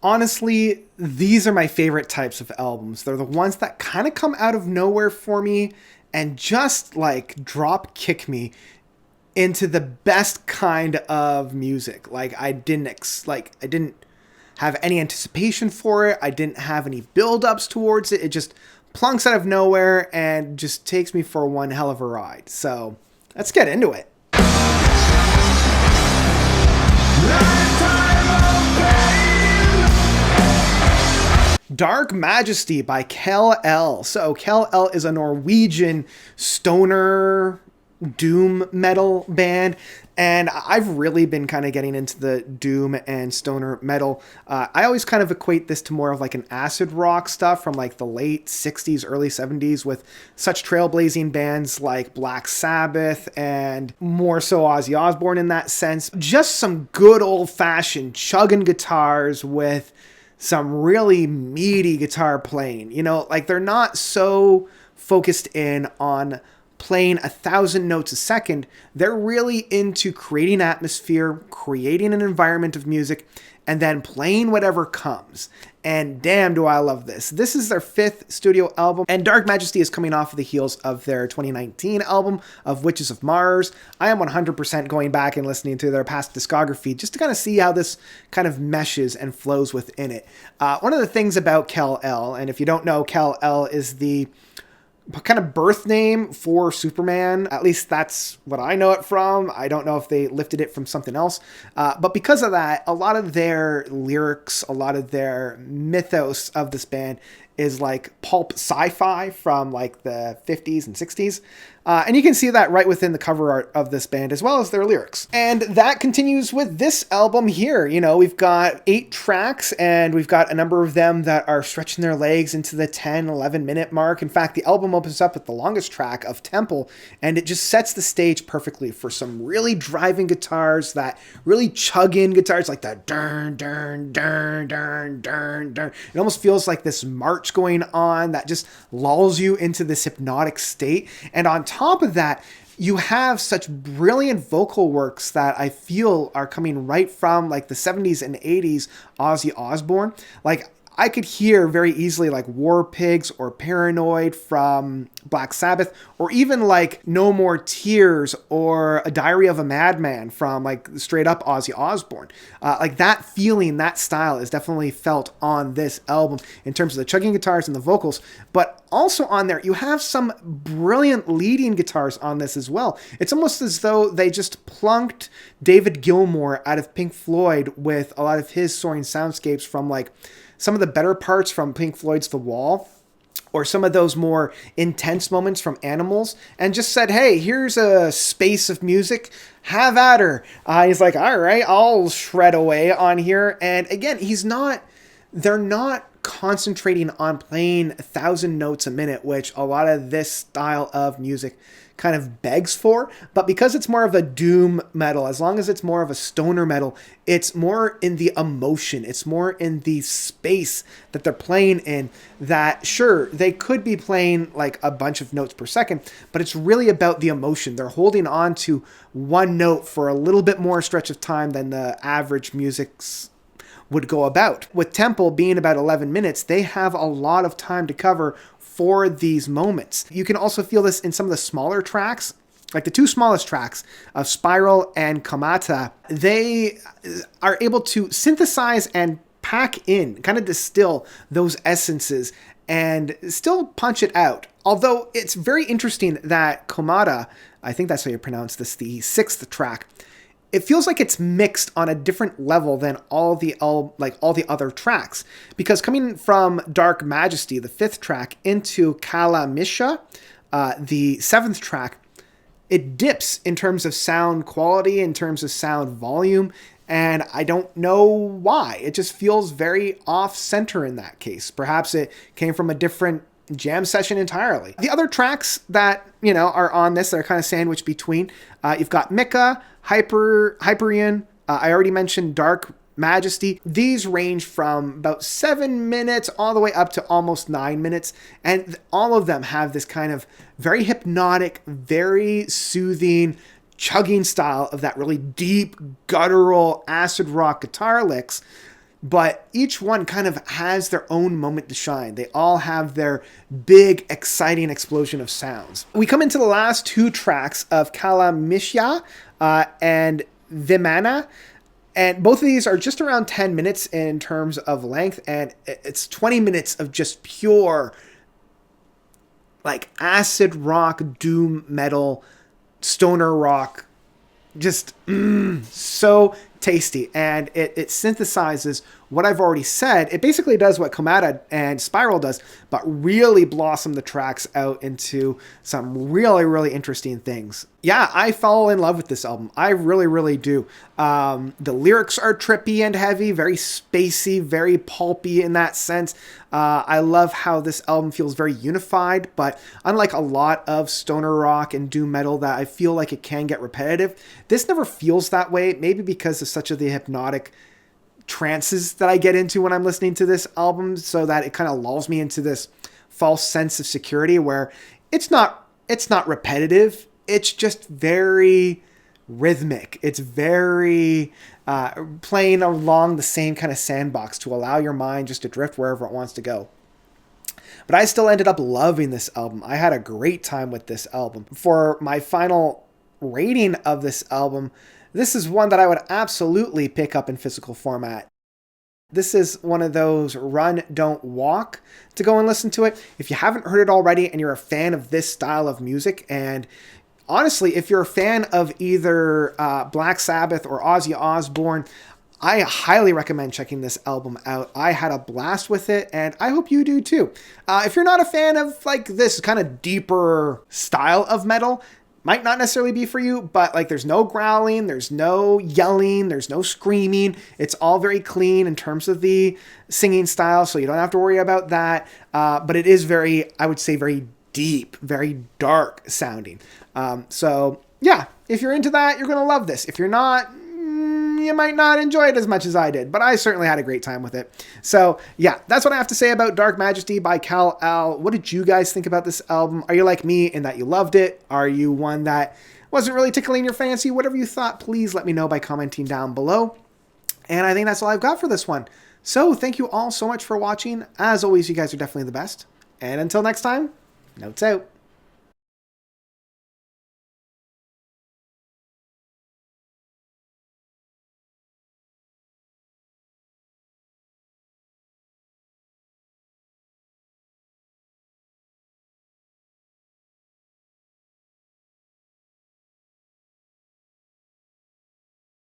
Honestly, these are my favorite types of albums. They're the ones that kind of come out of nowhere for me and just like drop kick me into the best kind of music. Like I didn't have any anticipation for it. I didn't have any build-ups towards it. It just plunks out of nowhere and just takes me for one hell of a ride. So, let's get into it. Dark Majesty by Kal-El. So Kal-El is a Norwegian stoner doom metal band, and I've really been kind of getting into the doom and stoner metal. I always kind of equate this to more of like an acid rock stuff from like the late 60s, early 70s with such trailblazing bands like Black Sabbath and more so Ozzy Osbourne in that sense. Just some good old-fashioned chugging guitars with some really meaty guitar playing. You know, like they're not so focused in on playing 1,000 notes a second. They're really into creating atmosphere, creating an environment of music, and then playing whatever comes. And damn, do I love this. This is their 5th studio album, and Dark Majesty is coming off of the heels of their 2019 album of Witches of Mars. I am 100% going back and listening to their past discography just to kind of see how this kind of meshes and flows within it. One of the things about Kal-El, and if you don't know, Kal-El is the kind of birth name for Superman. At least that's what I know it from. I don't know if they lifted it from something else. But because of that, a lot of their lyrics, a lot of their mythos of this band is like pulp sci-fi from like the 50s and 60s. And you can see that right within the cover art of this band as well as their lyrics. And that continues with this album here. You know, we've got 8 tracks and we've got a number of them that are stretching their legs into the 10, 11 minute mark. In fact, the album opens up with the longest track of Temple, and it just sets the stage perfectly for some really driving guitars, that really chug-in guitars like the dun, dun, dun, dun, dun, dun. It almost feels like this march going on that just lulls you into this hypnotic state. And on top of that, you have such brilliant vocal works that I feel are coming right from like the 70s and 80s Ozzy Osbourne. Like I could hear very easily like War Pigs or Paranoid from Black Sabbath, or even like No More Tears or A Diary of a Madman from like straight up Ozzy Osbourne. Like that feeling, that style is definitely felt on this album in terms of the chugging guitars and the vocals, but also on there, you have some brilliant leading guitars on this as well. It's almost as though they just plunked David Gilmour out of Pink Floyd with a lot of his soaring soundscapes from like some of the better parts from Pink Floyd's The Wall, or some of those more intense moments from Animals, and just said, hey, here's a space of music, have at her. He's like, all right, I'll shred away on here. And again, they're not concentrating on playing 1,000 notes a minute, which a lot of this style of music kind of begs for. But because it's more of a doom metal, as long as it's more of a stoner metal, it's more in the emotion, it's more in the space that they're playing in, that sure, they could be playing like a bunch of notes per second, but it's really about the emotion. They're holding on to one note for a little bit more stretch of time than the average music's would go about. With Temple being about 11 minutes, they have a lot of time to cover for these moments. You can also feel this in some of the smaller tracks, like the 2 smallest tracks of Spiral and Komata. They are able to synthesize and pack in, kind of distill those essences and still punch it out. Although it's very interesting that Komata, I think that's how you pronounce this, the 6th track, it feels like it's mixed on a different level than all the other tracks, because coming from Dark Majesty, the 5th track, into Kala Misha, the 7th track, it dips in terms of sound quality, in terms of sound volume, and I don't know why. It just feels very off-center in that case. Perhaps it came from a different jam session entirely. The other tracks that, you know, are on this, that are kind of sandwiched between, you've got Mika, Hyperion, I already mentioned Dark Majesty. These range from about 7 minutes all the way up to almost 9 minutes, and all of them have this kind of very hypnotic, very soothing, chugging style of that really deep, guttural, acid rock guitar licks but each one kind of has their own moment to shine. They all have their big, exciting explosion of sounds. We come into the last two tracks of Kalamishya and Vimana. And both of these are just around 10 minutes in terms of length, and it's 20 minutes of just pure, like, acid rock, doom metal, stoner rock, just so tasty. And it synthesizes what I've already said. It basically does what Komata and Spiral does, but really blossom the tracks out into some really, really interesting things. Yeah, I fall in love with this album. I really, really do. The lyrics are trippy and heavy, very spacey, very pulpy in that sense. I love how this album feels very unified, but unlike a lot of stoner rock and doom metal that I feel like it can get repetitive, this never feels that way, maybe because of such of the hypnotic trances that I get into when I'm listening to this album, so that it kind of lulls me into this false sense of security where it's not repetitive. It's just very rhythmic. It's very playing along the same kind of sandbox to allow your mind just to drift wherever it wants to go. But I still ended up loving this album. I had a great time with this album. For my final rating of this album, this is one that I would absolutely pick up in physical format. This is one of those run, don't walk to go and listen to it. If you haven't heard it already and you're a fan of this style of music, and honestly, if you're a fan of either Black Sabbath or Ozzy Osbourne, I highly recommend checking this album out. I had a blast with it, and I hope you do too. If you're not a fan of like this kind of deeper style of metal, might not necessarily be for you, but like there's no growling, there's no yelling, there's no screaming. It's all very clean in terms of the singing style, so you don't have to worry about that. But it is very, I would say, very deep, very dark sounding. So yeah, if you're into that, you're going to love this. If you're not, you might not enjoy it as much as I did, but I certainly had a great time with it. So yeah, that's what I have to say about Dark Majesty by Kal-El. What did you guys think about this album? Are you like me in that you loved it? Are you one that wasn't really tickling your fancy? Whatever you thought, please let me know by commenting down below. And I think that's all I've got for this one. So thank you all so much for watching. As always, you guys are definitely the best. And until next time, notes out.